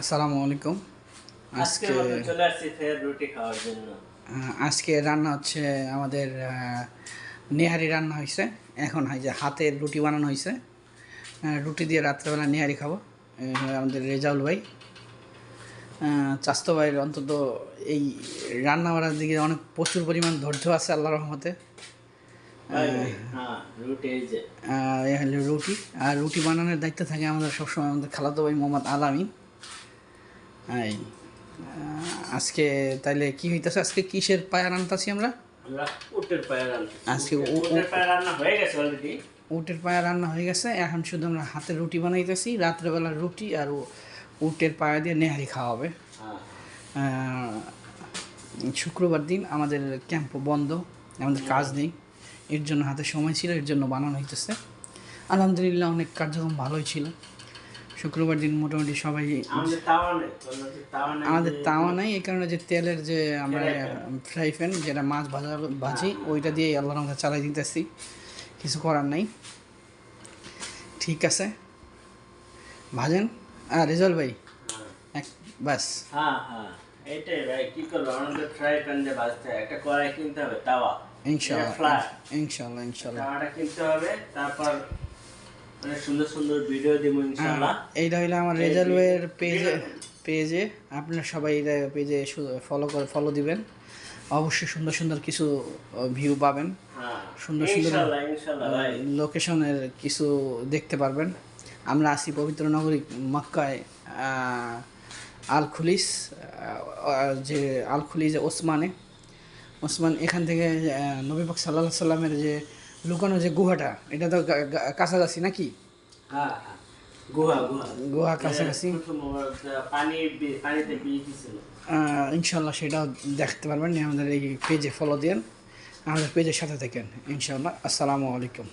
আসসালামু আলাইকুম। আজকে চলে আসছি ফের রুটি খাওয়ার জন্য। আজকে রান্না হচ্ছে আমাদের নেহারি রান্না হয়েছে। এখন হয় যে হাতের রুটি বানানো হয়েছে। রুটি দিয়ে রাত্রেবেলা নেহারি খাবো। আমাদের রেজাউল ভাই, চাস্তো ভাইয়ের অন্তত এই রান্না বাড়ার দিকে অনেক প্রচুর পরিমাণ ধৈর্য আছে আল্লাহর রহমতে। এ হলো রুটি, আর রুটি বানানোর দায়িত্ব থাকে আমাদের সবসময় আমাদের খালাতো ভাই মোহাম্মদ আলামিন। এই আজকে তাইলে কি হইতেছে, আজকে কিসের পায়া রান্তাছি আমরা? আজকে উটের পায়া রান্না হয়ে গেছে। এখন শুধু আমরা হাতের রুটি বানাইতেছি। রাত্রেবেলা রুটি আর উটের পায়া দিয়ে নেহারি খাওয়া হবে। শুক্রবার দিন আমাদের ক্যাম্প বন্ধ, আমাদের কাজ নেই, এর জন্য হাতে সময় ছিল, এর জন্য বানানো হইতেছে। আলহামদুলিল্লাহ অনেক কার্যক্রম ভালোই ছিল। শুক্রবার দিন মোটামুটি সবাই, আমাদের তাওয়া নাই এই কারণে যে তেলের যে আমরা ফ্রাই প্যান যেটা মাছ ভাজি ওইটা দিয়ে আল্লাহর রহমতে চালাই দিতেছি, কিছু করার নাই। ঠিক আছে, ভাজেন। রেজাল্ট ভাই এক বাস। এইটাই ভাই, কি করবো, আমাদের ফ্রাই প্যান দিয়ে ভাজতে হয়, একটা কড়াই কিনতে হবে, তাওয়া ইনশাআল্লাহ তাওয়াটা কিনতে হবে। তারপর অনেক সুন্দর সুন্দর ভিডিও দিব ইনশাআল্লাহ। এইটা হইলো আমার রেজাল্ট ভাইয়ের পেজে আপনারা সবাই এটা পেজে ফলো দিবেন। অবশ্যই সুন্দর সুন্দর কিছু ভিউ পাবেন, সুন্দর সুন্দর লোকেশনের কিছু দেখতে পারবেন। আমরা আছি পবিত্র নগরী মক্কায়, আল খুলিস, যে আল খুলিস ওসমান এখান থেকে নবী পাক সাল্লাল্লাহু আলাইহি সাল্লামের যে লুকানো যে গুহাটা, এটা তো কাছাকাছি নাকি? গুহা কাছাকাছি। ইনশাল্লাহ সেটাও দেখতে পারবেন। আমাদের এই পেজে ফলো দেন, আমাদের পেজের সাথে থাকেন ইনশাল্লাহ। আসসালামু আলাইকুম।